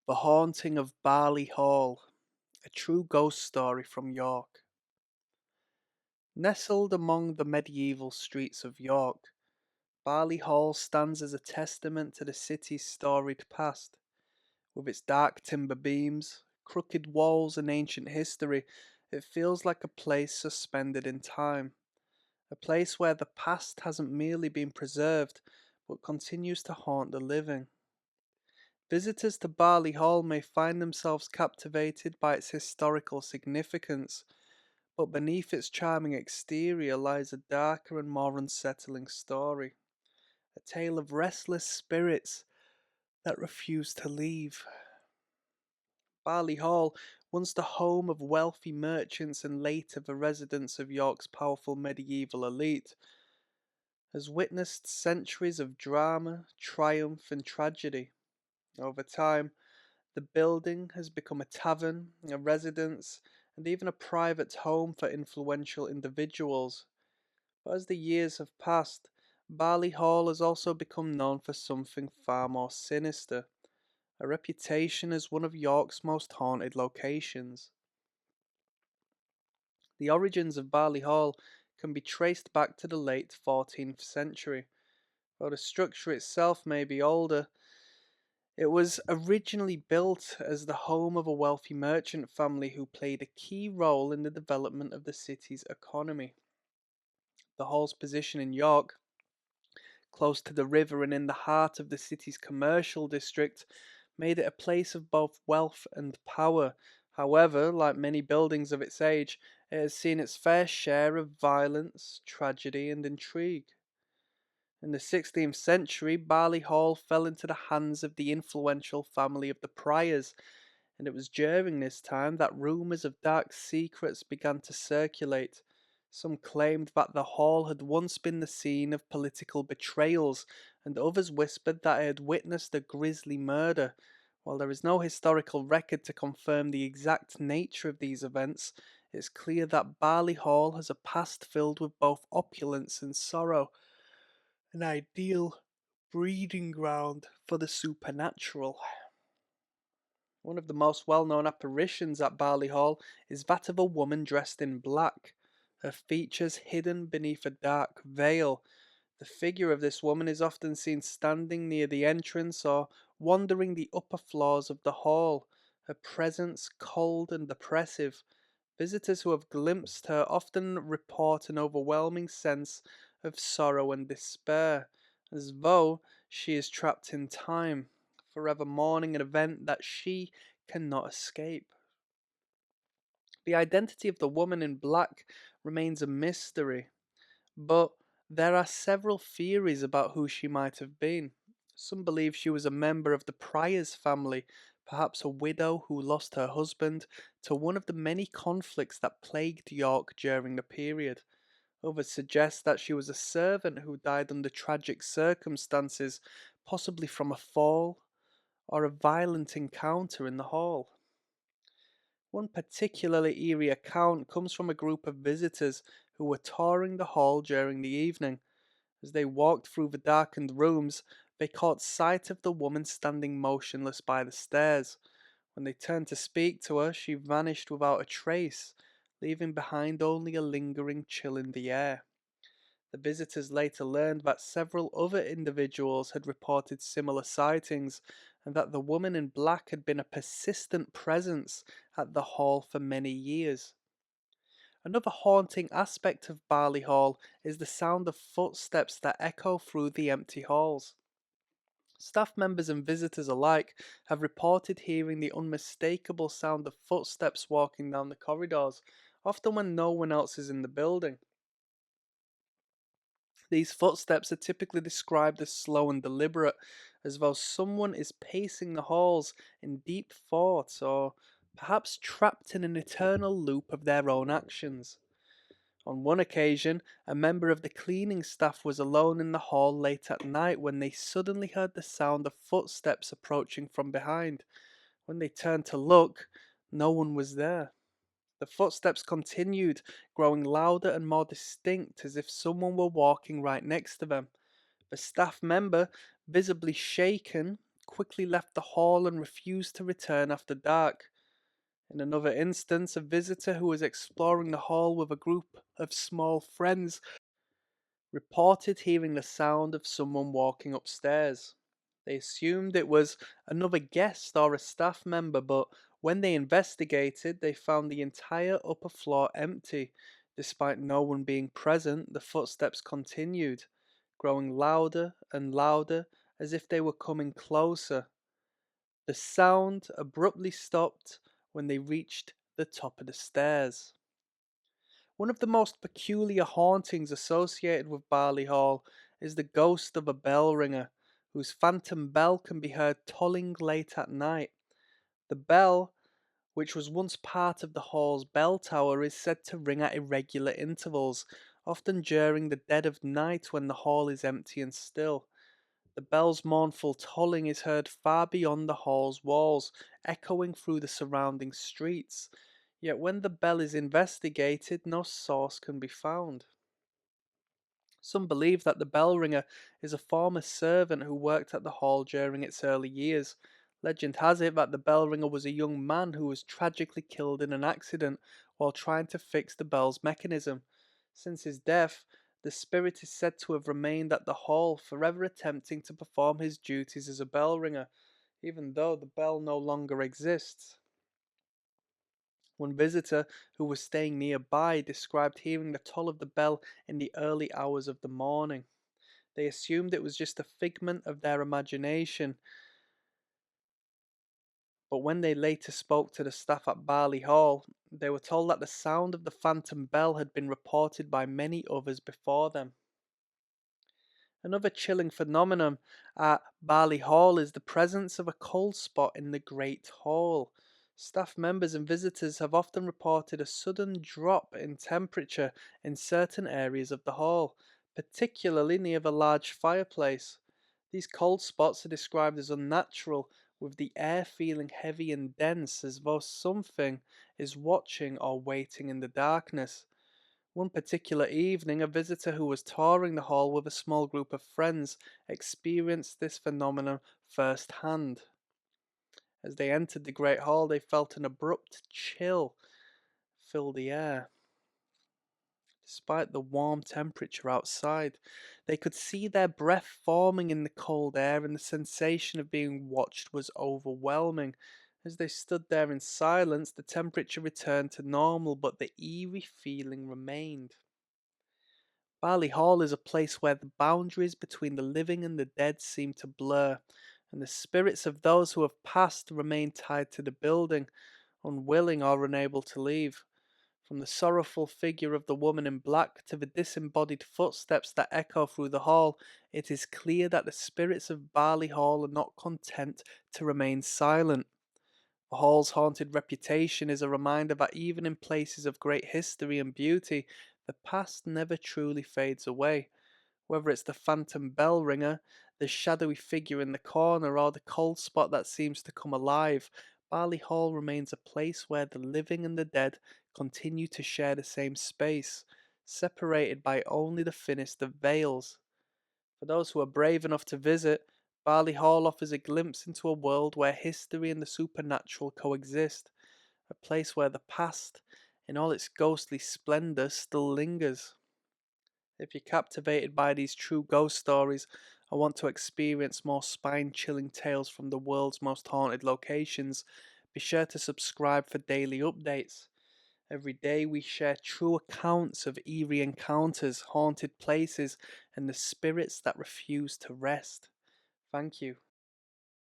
The Haunting of Barley Hall, a true ghost story from York. Nestled among the medieval streets of York, Barley Hall stands as a testament to the city's storied past. With its dark timber beams, crooked walls, and ancient history, it feels like a place suspended in time. A place where the past hasn't merely been preserved, but continues to haunt the living. Visitors to Barley Hall may find themselves captivated by its historical significance, but beneath its charming exterior lies a darker and more unsettling story. A tale of restless spirits that refuse to leave. Barley Hall, once the home of wealthy merchants and later the residence of York's powerful medieval elite, has witnessed centuries of drama, triumph, and tragedy. Over time, the building has become a tavern, a residence, and even a private home for influential individuals. But as the years have passed, Barley Hall has also become known for something far more sinister, a reputation as one of York's most haunted locations. The origins of Barley Hall can be traced back to the late 14th century. Though the structure itself may be older, it was originally built as the home of a wealthy merchant family who played a key role in the development of the city's economy. The hall's position in York, close to the river and in the heart of the city's commercial district, made it a place of both wealth and power. However, like many buildings of its age, it has seen its fair share of violence, tragedy, and intrigue. In the 16th century, Barley Hall fell into the hands of the influential family of the Priors, and it was during this time that rumours of dark secrets began to circulate. Some claimed that the hall had once been the scene of political betrayals, and others whispered that it had witnessed a grisly murder. While there is no historical record to confirm the exact nature of these events, it's clear that Barley Hall has a past filled with both opulence and sorrow, an ideal breeding ground for the supernatural. One of the most well known apparitions at Barley Hall is that of a woman dressed in black, her features hidden beneath a dark veil. The figure of this woman is often seen standing near the entrance or wandering the upper floors of the hall, her presence cold and oppressive. Visitors who have glimpsed her often report an overwhelming sense of sorrow and despair, as though she is trapped in time, forever mourning an event that she cannot escape. The identity of the woman in black remains a mystery, but there are several theories about who she might have been. Some believe she was a member of the Prior's family, perhaps a widow who lost her husband to one of the many conflicts that plagued York during the period. Others suggest that she was a servant who died under tragic circumstances, possibly from a fall or a violent encounter in the hall. One particularly eerie account comes from a group of visitors who were touring the hall during the evening. As they walked through the darkened rooms, they caught sight of the woman standing motionless by the stairs. When they turned to speak to her, she vanished without a trace, leaving behind only a lingering chill in the air. The visitors later learned that several other individuals had reported similar sightings, and that the woman in black had been a persistent presence at the hall for many years. Another haunting aspect of Barley Hall is the sound of footsteps that echo through the empty halls. Staff members and visitors alike have reported hearing the unmistakable sound of footsteps walking down the corridors, often when no one else is in the building. These footsteps are typically described as slow and deliberate, as though someone is pacing the halls in deep thought or perhaps trapped in an eternal loop of their own actions. On one occasion, a member of the cleaning staff was alone in the hall late at night when they suddenly heard the sound of footsteps approaching from behind. When they turned to look, no one was there. The footsteps continued, growing louder and more distinct as if someone were walking right next to them. The staff member, visibly shaken, quickly left the hall and refused to return after dark. In another instance, a visitor who was exploring the hall with a group of small friends reported hearing the sound of someone walking upstairs. They assumed it was another guest or a staff member, but when they investigated, they found the entire upper floor empty. Despite no one being present, the footsteps continued, growing louder and louder as if they were coming closer. The sound abruptly stopped when they reached the top of the stairs. One of the most peculiar hauntings associated with Barley Hall is the ghost of a bell ringer, whose phantom bell can be heard tolling late at night. The bell, which was once part of the hall's bell tower, is said to ring at irregular intervals, often during the dead of night when the hall is empty and still. The bell's mournful tolling is heard far beyond the hall's walls, echoing through the surrounding streets. Yet when the bell is investigated, no source can be found. Some believe that the bell ringer is a former servant who worked at the hall during its early years. Legend has it that the bell ringer was a young man who was tragically killed in an accident while trying to fix the bell's mechanism. Since his death, the spirit is said to have remained at the hall, forever attempting to perform his duties as a bell ringer, even though the bell no longer exists. One visitor who was staying nearby described hearing the toll of the bell in the early hours of the morning. They assumed it was just a figment of their imagination, but when they later spoke to the staff at Barley Hall, they were told that the sound of the phantom bell had been reported by many others before them. Another chilling phenomenon at Barley Hall is the presence of a cold spot in the Great Hall. Staff members and visitors have often reported a sudden drop in temperature in certain areas of the hall, particularly near the large fireplace. These cold spots are described as unnatural, with the air feeling heavy and dense as though something is watching or waiting in the darkness. One particular evening, a visitor who was touring the hall with a small group of friends experienced this phenomenon firsthand. As they entered the great hall, they felt an abrupt chill fill the air. Despite the warm temperature outside, they could see their breath forming in the cold air, and the sensation of being watched was overwhelming. As they stood there in silence, the temperature returned to normal, but the eerie feeling remained. Barley Hall is a place where the boundaries between the living and the dead seem to blur, and the spirits of those who have passed remain tied to the building, unwilling or unable to leave. From the sorrowful figure of the woman in black to the disembodied footsteps that echo through the hall, it is clear that the spirits of Barley Hall are not content to remain silent. The hall's haunted reputation is a reminder that even in places of great history and beauty, the past never truly fades away. Whether it's the phantom bell ringer, the shadowy figure in the corner, or the cold spot that seems to come alive, Barley Hall remains a place where the living and the dead continue to share the same space, separated by only the thinnest of veils. For those who are brave enough to visit, Barley Hall offers a glimpse into a world where history and the supernatural coexist, a place where the past, in all its ghostly splendour, still lingers. If you're captivated by these true ghost stories or want to experience more spine chilling tales from the world's most haunted locations, be sure to subscribe for daily updates. Every day we share true accounts of eerie encounters, haunted places, and the spirits that refuse to rest. Thank you.